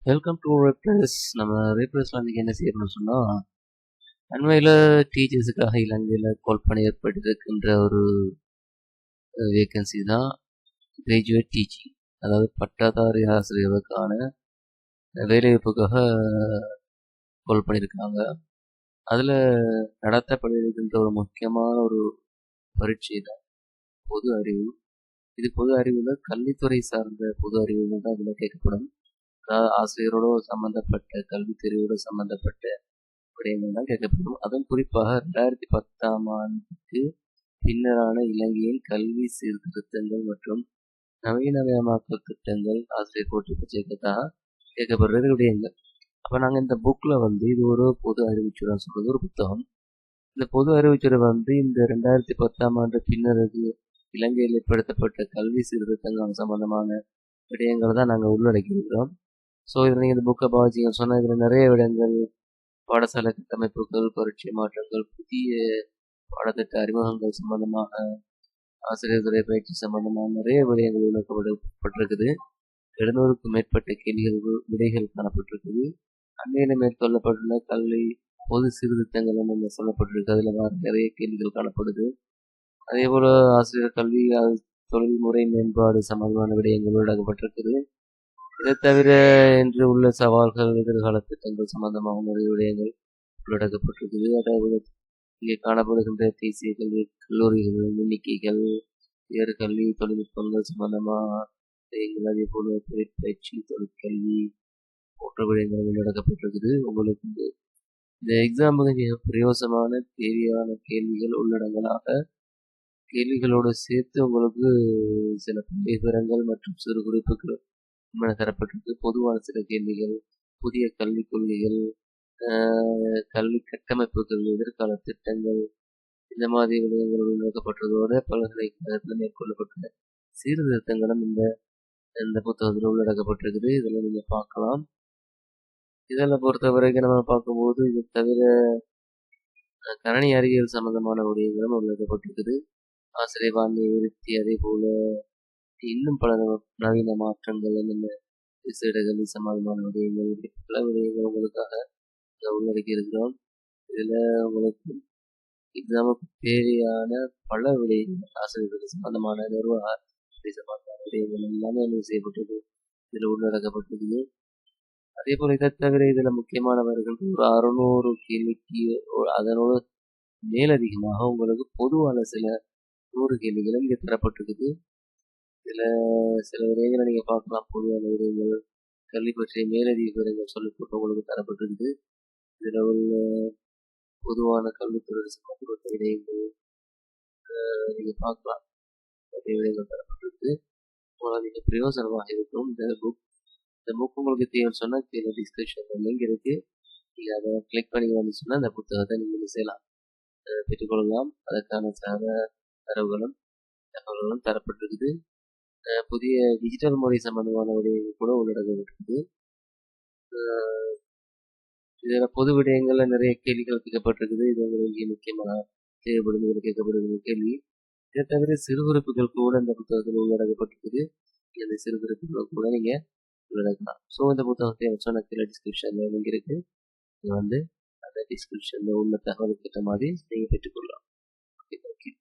Welcome to ரேப்ரஸ். நம்ம ரேப்ரஸ்ல இன்னைக்கு என்ன செய்யணும்னு சொன்னால், அண்மையில் டீச்சர்ஸுக்காக இலங்கையில் கால் பண்ணி ஏற்பட்டிருக்கின்ற ஒரு வேக்கன்சி தான் கிராஜுவேட் டீச்சிங், அதாவது பட்டதாரி ஆசிரியர்களுக்கான வேலைவாய்ப்புக்காக கால் பண்ணியிருக்காங்க. அதில் நடத்தப்பட்டிருக்கின்ற ஒரு முக்கியமான ஒரு பரீட்சை தான் பொது அறிவு. இது பொது அறிவில் கல்வித்துறை சார்ந்த பொது அறிவுகள் தான் இதில் கேட்கப்படும். அதாவது ஆசிரியரோடு சம்மந்தப்பட்ட கல்வித்துறையோடு சம்மந்தப்பட்ட விடயங்கள் தான் கேட்கப்படும். அதுவும் குறிப்பாக 2010ஆம் ஆண்டுக்கு பின்னரான இலங்கையின் கல்வி சீர்திருத்தங்கள் மற்றும் நவீனமயமாக்கல் திட்டங்கள் ஆசிரியர் போட்டி பற்றியதாக கேட்கப்படுறது விடயங்கள். அப்போ நாங்கள் இந்த புக்கில் இது ஒரு பொது அறிவுச்சுரை சொல்கிறது ஒரு புத்தகம். இந்த பொது அறிவுச்சுரை இந்த 2010ஆம் ஆண்டு பின்னருக்கு இலங்கையில் ஏற்படுத்தப்பட்ட கல்வி சீர்திருத்தங்கள் சம்பந்தமான விடயங்களை தான் நாங்கள் உள்ளடக்கியிருக்கிறோம். ஸோ இதில் நீங்கள் இந்த புக்கை பாதிச்சிங்கன்னு சொன்னால் இதில் நிறைய விடயங்கள், பாடசாலை கட்டமைப்புகள், பரீட்சை மாற்றங்கள், புதிய பாடத்திட்ட அறிமுகங்கள் சம்பந்தமாக, ஆசிரியர்களை பயிற்சி சம்பந்தமாக நிறைய விடயங்கள் விளக்கப்பட்டிருக்குது. 700க்கும் மேற்பட்ட கேள்விகள் விடைகள் காணப்பட்டிருக்குது. அண்மையில் மேற்கொள்ளப்பட்டுள்ள கல்வி பொது சீர்திருத்தங்கள் நம்ம சொல்லப்பட்டிருக்கு. அதில் நிறைய கேள்விகள் காணப்படுது. அதே போல் ஆசிரியர் கல்வி தொழில்முறை மேம்பாடு சம்பந்தமான விடயங்கள் உள்ளடக்கப்பட்டிருக்குது. இதை தவிர இன்று உள்ள சவால்கள், எதிர்கால திட்டங்கள் சம்பந்தமாக நிறைய விடயங்கள் உள்ளடக்கப்பட்டிருக்குது. அதாவது இங்கே காணப்படுகின்ற தேசிய கல்வி கல்லூரிகள் எண்ணிக்கைகள், வேறு கல்வி தொழில்நுட்பங்கள் சம்பந்தமாக விடயங்கள், அதே போல தொழிற்பயிற்சி, தொழிற்கல்வி போன்ற விடயங்கள் உள்ளடக்கப்பட்டிருக்குது. உங்களுக்கு இந்த எக்ஸாமுக்கு மிக பிரயோசமான தேவையான கேள்விகள் உள்ளடங்கலாக கேள்விகளோடு சேர்த்து உங்களுக்கு சில விவரங்கள் மற்றும் சிறு குறிப்புகள் தரப்பட்டிருக்கு. பொதுவான சில கேள்விகள், புதிய கல்விக் கொள்கைகள், கல்வி கட்டமைப்புகள், எதிர்கால திட்டங்கள், இந்த மாதிரி விடயங்கள் உள்ளடக்கப்பட்டதோடு பல்கலைக்கழகத்தில் மேற்கொள்ளப்பட்ட சீர்திருத்தங்களும் இந்த புத்தகத்தில் உள்ளடக்கப்பட்டிருக்குது. இதில் நீங்கள் பார்க்கலாம். இதில் பொறுத்த வரைக்கும் நம்ம பார்க்கும்போது இது தவிர கணனி அறிவியல் சம்பந்தமான விடயங்களும் உள்ளடக்கப்பட்டிருக்குது. ஆசிரியர் பான்மை விருத்தி, அதே போல இன்னும் பல நவீன மாற்றங்கள், என்னென்ன விசேடங்கள் சம்பந்தமான விடயங்கள், பல விடயங்கள் உங்களுக்காக உள்ளடக்கி இருக்கிறோம். இதில் உங்களுக்கு எக்ஸாமுக்கு தேவையான பல விடயங்கள், ஆசிரியர்கள் சம்பந்தமான நிர்வாக சம்பந்தமான விடயங்கள் எல்லாமே செய்யப்பட்டது இதில் உள்ளடக்கப்பட்டிருக்குது. அதே போல் இதை தவிர இதில் முக்கியமானவர்கள் ஒரு 600 கேள்விக்கு அதனோடு மேலதிகமாக உங்களுக்கு பொதுவான சில 100 கேள்விகளும் இங்கே தரப்பட்டிருக்குது. இதில் சில விடயங்களை நீங்கள் பார்க்கலாம். பொதுவான விடயங்கள், கல்வி பற்றிய மேலதிக விவரங்கள் சொல்லப்பட்டு உங்களுக்கு தரப்பட்டிருக்குது. இதில் உள்ள பொதுவான கல்வித்துறை சம்பந்தப்பட்ட விடயங்கள் நீங்கள் பார்க்கலாம். நிறைய விடயங்கள் தரப்பட்டிருக்கு. உங்களுக்கு மிக பிரயோஜனமாக இருக்கும் இந்த புக். இந்த புக் உங்களுக்கு தேவைன்னு சொன்னால் கீழே டிஸ்கிரிப்ஷனில் லிங்க் இருக்குது. நீங்கள் அதை கிளிக் பண்ணி சொன்னால் இந்த புத்தகத்தை நீங்கள் செய்யலாம், பெற்றுக்கொள்ளலாம். அதற்கான தரவுகளும் தகவல்களும் தரப்பட்டிருக்குது. புதிய டிஜிட்டல் முறை சம்பந்தமான விடயங்கள் கூட உள்ளடக்கப்பட்டிருக்குது. இதில் பொது விடயங்களில் நிறைய கேள்விகள் கேட்கப்பட்டிருக்குது. இது உங்களுக்கு முக்கியமாக தேவைப்படும் கேட்கப்படுகிற கேள்வி. இதை தவிர சிறு குறிப்புகள் கூட இந்த புத்தகத்தில் உள்ளடக்கப்பட்டிருக்குது. இந்த சிறு குறிப்புகள் கூட நீங்கள் உள்ளடக்கலாம். ஸோ இந்த புத்தகத்தை சொன்ன கீழே டிஸ்கிரிப்ஷனில் லிங்க் இருக்குது. நீங்கள் அந்த டிஸ்கிரிப்ஷனில் உள்ள தகவலுக்கு ஏற்ற மாதிரி நீங்கள் பெற்றுக்கொள்ளலாம். Okay, thank you.